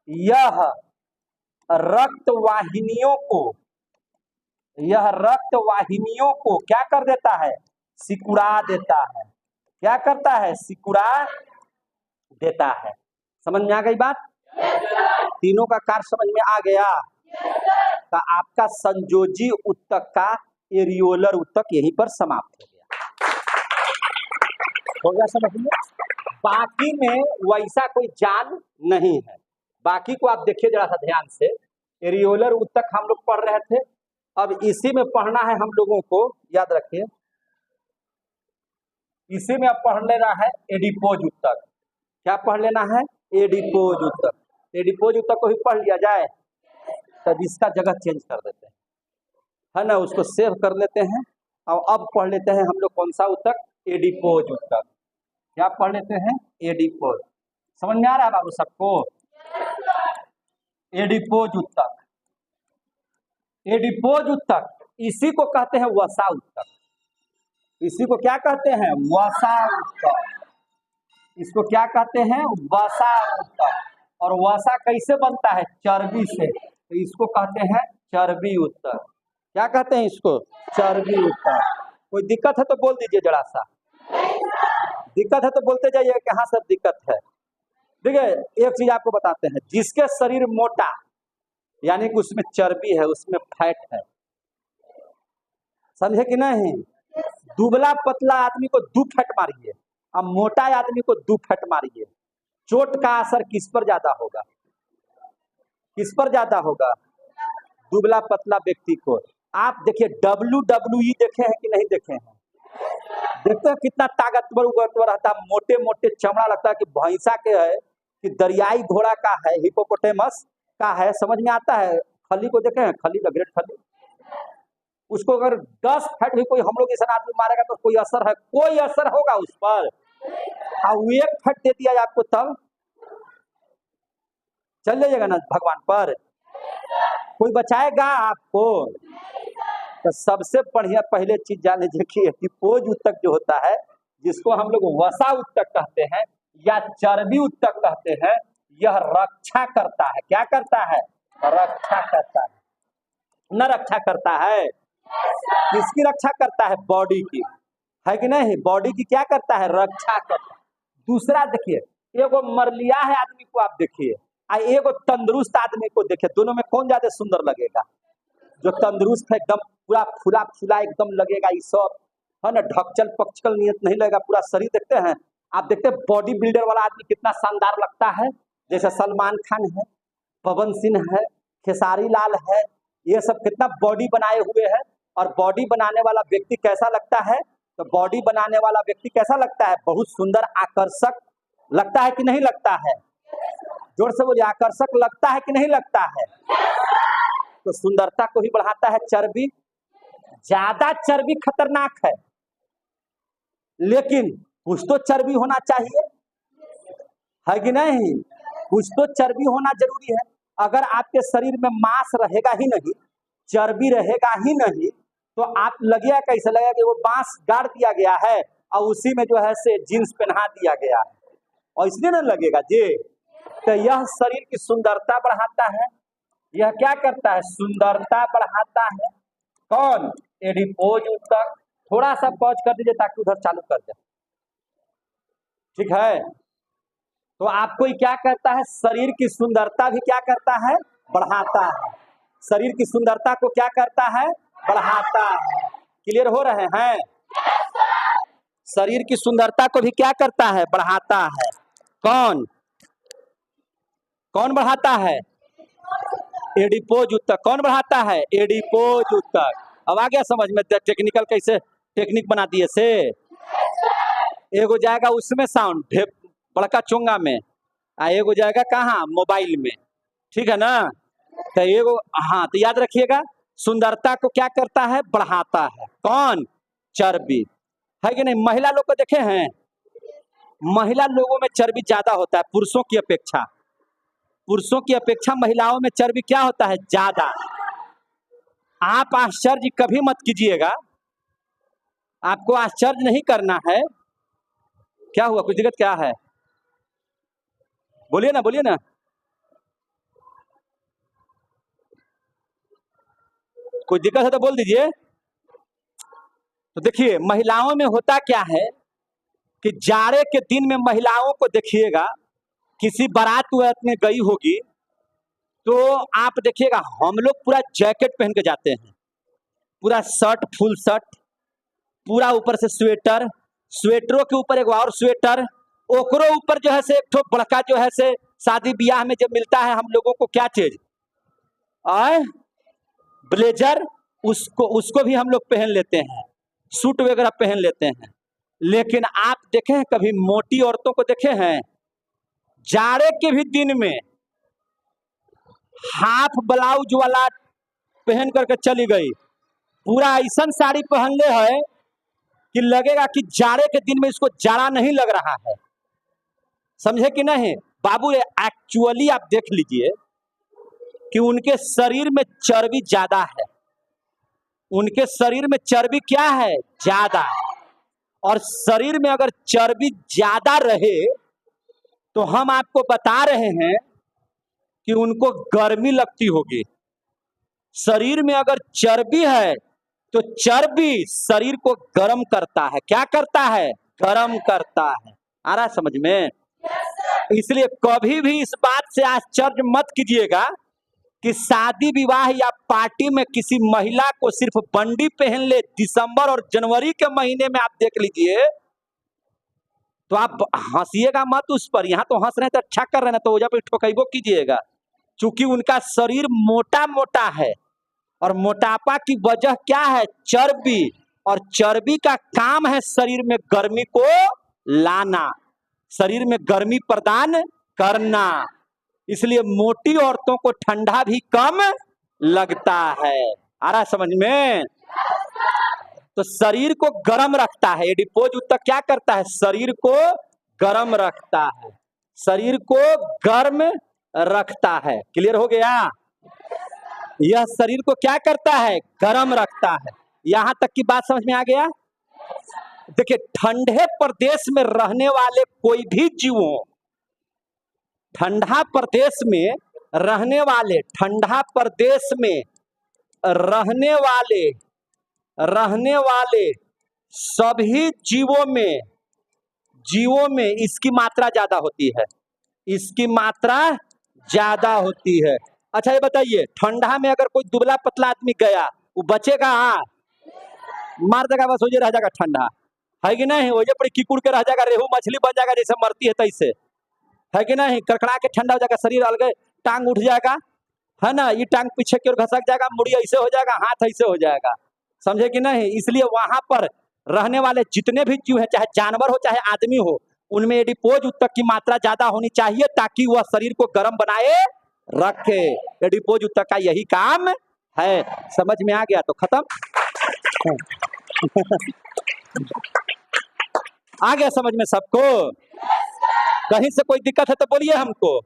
यह रक्त वाहिनियों को क्या कर देता है? सिकुड़ा देता है। क्या करता है? सिकुड़ा देता है। समझ में आ गई बात? तीनों का कार्य समझ में आ गया? तो आपका संयोजी उत्तक का एरियोलर उत्तक यहीं पर समाप्त हो गया समझ में? बाकी में वैसा कोई जान नहीं है। बाकी को आप देखिए जरा सा ध्यान से। एरियोलर उत्तक हम लोग पढ़ रहे थे, अब इसी में पढ़ना है हम लोगों को, याद रखिए। इसी में अब पढ़ लेना है एडिपोज उत्तक। क्या पढ़ लेना है? एडिपोज उत्तक। एडिपोज उत्तक को ही पढ़ लिया जाए, तब इसका जगह चेंज कर देते हैं, है ना, उसको सेव कर लेते हैं। और अब पढ़ लेते हैं हम लोग कौन सा उत्तक? एडिपोज उत्तक। क्या पढ़ लेते हैं? एडिपोज। समझ में आ रहा है बाबू सबको? एडिपोज उत्तक। एडिपोज उत्तक इसी को कहते हैं वसा उत्तक। इसी को क्या कहते हैं? वसा उत्तक। इसको क्या कहते हैं? वसा उत्तक। और वसा कैसे बनता है? चर्बी से, तो इसको कहते हैं चर्बी उत्तक। क्या कहते हैं इसको? चर्बी उत्तक। कोई दिक्कत है तो बोल दीजिए जरा सा, दिक्कत है तो बोलते जाइए कि हाँ सर दिक्कत है। देखिए एक चीज आपको बताते हैं, जिसके शरीर मोटा यानी कि उसमें चर्बी है, उसमें फैट है, समझे कि नहीं। दुबला पतला आदमी को 2 फैट मारिए, अब मोटा आदमी को 2 फैट मारिए, चोट का असर किस पर ज्यादा होगा, किस पर ज्यादा होगा, दुबला पतला व्यक्ति को। आप देखिए WWE देखे हैं कि नहीं देखे हैं, देखते हैं कितना ताकतवर उगतवर रहता है, मोटे मोटे चमड़ा लगता है कि भैंसा के है कि दरियाई घोड़ा का है, हिपोपोटेमस का है, समझ में आता है। खली को देखे हैं, खली ग्रेट खली, उसको अगर 10 फैट भी कोई हम लोग जैसा आदमी मारेगा तो कोई असर है, कोई असर होगा उस पर। और 1 फैट दे दिया आपको तब चल जाइएगा ना भगवान पर, कोई बचाएगा आपको। तो सबसे बढ़िया पहले चीज जान लीजिए कि एडिपोज उत्तक जो होता है, जिसको हम लोग वसा उत्तक कहते हैं या चर्बी उत्तक कहते हैं, यह रक्षा करता है। क्या करता है, रक्षा करता है, न रक्षा करता है, किसकी रक्षा करता है, बॉडी की, है कि नहीं, बॉडी की क्या करता है, रक्षा करता है। दूसरा देखिए, एगो मरलिया है आदमी को आप देखिए, एगो तंदुरुस्त आदमी को देखिए, दोनों में कौन ज्यादा सुंदर लगेगा, जो तंदुरुस्त है एकदम पूरा फूला फूला एकदम लगेगा, ये सब है ना, ढकचल पकचल नियत नहीं लगेगा, पूरा शरीर देखते हैं आप, देखते हैं बॉडी बिल्डर वाला आदमी कितना शानदार लगता है, जैसे सलमान खान है, पवन सिंह है, खेसारी लाल है, ये सब कितना बॉडी बनाए हुए हैं। और बॉडी बनाने वाला व्यक्ति कैसा लगता है, तो बॉडी बनाने वाला व्यक्ति कैसा लगता है, बहुत सुंदर आकर्षक लगता है कि नहीं लगता है, जोर से बोलिए, आकर्षक लगता है कि नहीं लगता है। तो सुंदरता को ही बढ़ाता है चर्बी। ज्यादा चर्बी खतरनाक है, लेकिन कुछ तो चर्बी होना चाहिए, है कि नहीं, कुछ तो चर्बी होना जरूरी है। अगर आपके शरीर में मांस रहेगा ही नहीं, चर्बी रहेगा ही नहीं, तो आप लगेगा कैसे, लगेगा कि वो बांस गाड़ दिया गया है और उसी में जो है से जींस पहना दिया गया है, और इसलिए ना लगेगा जी। तो यह शरीर की सुंदरता बढ़ाता है, यह क्या करता है, सुंदरता बढ़ाता है। कौन, एडिपोज उत्तक। थोड़ा सा पॉज कर दीजिए ताकि उधर चालू कर दे, ठीक है। तो आपको क्या करता है, शरीर की सुंदरता भी क्या करता है, बढ़ाता है, शरीर की सुंदरता को क्या करता है, बढ़ाता है। क्लियर हो रहे हैं, शरीर की सुंदरता को भी क्या करता है, बढ़ाता है। कौन, कौन बढ़ाता है, एडिपोज उत्तक। कौन बढ़ाता है, एडिपोज उत्तक। अब आ गया समझ में, टेक्निकल कैसे टेक्निक बना दिए से। एगो जाएगा उसमें साउंड बड़का चोंगा में, एगो जाएगा कहाँ, मोबाइल में, ठीक है ना। तो एगो, हाँ तो याद रखिएगा, सुंदरता को क्या करता है, बढ़ाता है। कौन, चर्बी, है कि नहीं। महिला लोग को देखे हैं, महिला लोगों में चर्बी ज्यादा होता है पुरुषों की अपेक्षा, पुरुषों की अपेक्षा महिलाओं में चर्बी क्या होता है, ज्यादा। आप आश्चर्य कभी मत कीजिएगा, आपको आश्चर्य नहीं करना है। क्या हुआ, कुछ दिक्कत क्या है, बोलिए ना, बोलिए ना, कोई दिक्कत है तो बोल दीजिए। तो देखिए महिलाओं में होता क्या है कि जाड़े के दिन में महिलाओं को देखिएगा, किसी बारात में गई होगी तो आप देखिएगा हम लोग पूरा जैकेट पहन के जाते हैं, पूरा शर्ट, फुल शर्ट, पूरा ऊपर से स्वेटर, स्वेटरों के ऊपर एक और स्वेटर, ओकरो ऊपर जो है से एक ठो बड़का जो है से शादी ब्याह में जब मिलता है हम लोगों को क्या चीज, ब्लेजर, उसको उसको भी हम लोग पहन लेते हैं, सूट वगैरह पहन लेते हैं। लेकिन आप देखे हैं कभी मोटी औरतों को देखे हैं, जाड़े के भी दिन में हाफ ब्लाउज वाला पहन करके चली गई, पूरा ऐसा साड़ी पहन ले है कि लगेगा कि जाड़े के दिन में इसको जाड़ा नहीं लग रहा है, समझे कि नहीं। बाबू एक्चुअली आप देख लीजिए कि उनके शरीर में चर्बी ज्यादा है, उनके शरीर में चर्बी क्या है, ज्यादा। और शरीर में अगर चर्बी ज्यादा रहे तो हम आपको बता रहे हैं कि उनको गर्मी लगती होगी। शरीर में अगर चर्बी है तो चर्बी शरीर को गर्म करता है, क्या करता है, गर्म करता है। आ रहा है समझ में। इसलिए कभी भी इस बात से आश्चर्य मत कीजिएगा कि शादी विवाह या पार्टी में किसी महिला को सिर्फ बंडी पहन ले दिसंबर और जनवरी के महीने में आप देख लीजिए, तो आप हंसिएगा मत उस पर। यहाँ तो हंस रहे हैं तो अच्छा कर रहे हैं, तो ओजा पे ठोकइबो कीजिएगा, क्योंकि उनका शरीर मोटा मोटा है और मोटापा की वजह क्या है? चर्बी, और चर्बी का काम है शरीर में गर्मी को लाना, शरीर में गर्मी प्रदान करना। इसलिए मोटी औरतों को ठंडा भी कम लगता है। आ रहा समझ में? तो शरीर को गर्म रखता है एडिपोज उत्तक। क्या करता है? शरीर को गर्म रखता है, शरीर को गर्म रखता है। क्लियर हो गया? यह शरीर को क्या करता है? गर्म रखता है। यहां तक की बात समझ में आ गया? देखिए, ठंडे प्रदेश में रहने वाले कोई भी जीव हो, ठंडा प्रदेश में रहने वाले, ठंडा प्रदेश में रहने वाले सभी जीवों में इसकी मात्रा ज्यादा होती है, इसकी मात्रा ज्यादा होती है। अच्छा ये बताइए, ठंडा में अगर कोई दुबला पतला आदमी गया, वो बचेगा? हाँ, मार देगा, बस हो रह जाएगा ठंडा, है कि नहीं? वजह पर कीकुड़ के रह जाएगा, रेहू मछली बन जाएगा, जैसे मरती है तैसे, है कि नहीं? कड़कड़ा के ठंडा हो जाएगा, शरीर अलग, टांग उठ जाएगा, है ना? ये टांग पीछे की ओर घसक जाएगा, मुड़ी ऐसे हो जाएगा, हाथ ऐसे हो जाएगा, समझे कि नहीं? इसलिए वहां पर रहने वाले जितने भी जीव है, चाहे जानवर हो चाहे आदमी हो, उनमें एडिपोज उत्तक की मात्रा ज्यादा होनी चाहिए, ताकि वह शरीर को गर्म बनाए रखे। एडिपोज उत्तक का यही काम है। समझ में आ गया तो खत्म। आ गया समझ में सबको? कहीं से कोई दिक्कत है तो बोलिए हमको।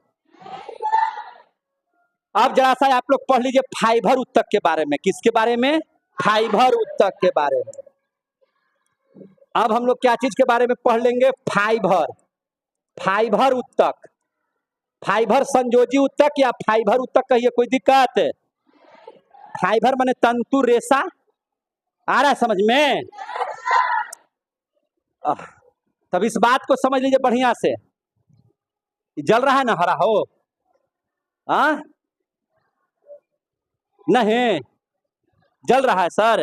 अब जरा सा आप लोग पढ़ लीजिए फाइबर उत्तक के बारे में। किसके बारे में? फाइबर उत्तक के बारे में। अब हम लोग क्या चीज के बारे में पढ़ लेंगे? फाइबर। फाइबर उत्तक, फाइबर संयोजी उत्तक या फाइबर उत्तक कहिए, कोई दिक्कत? फाइबर माने तंतु रेशा। आ रहा है समझ में? तब इस बात को समझ लीजिए बढ़िया से। जल रहा है ना, हरा हो? नहीं जल रहा है सर?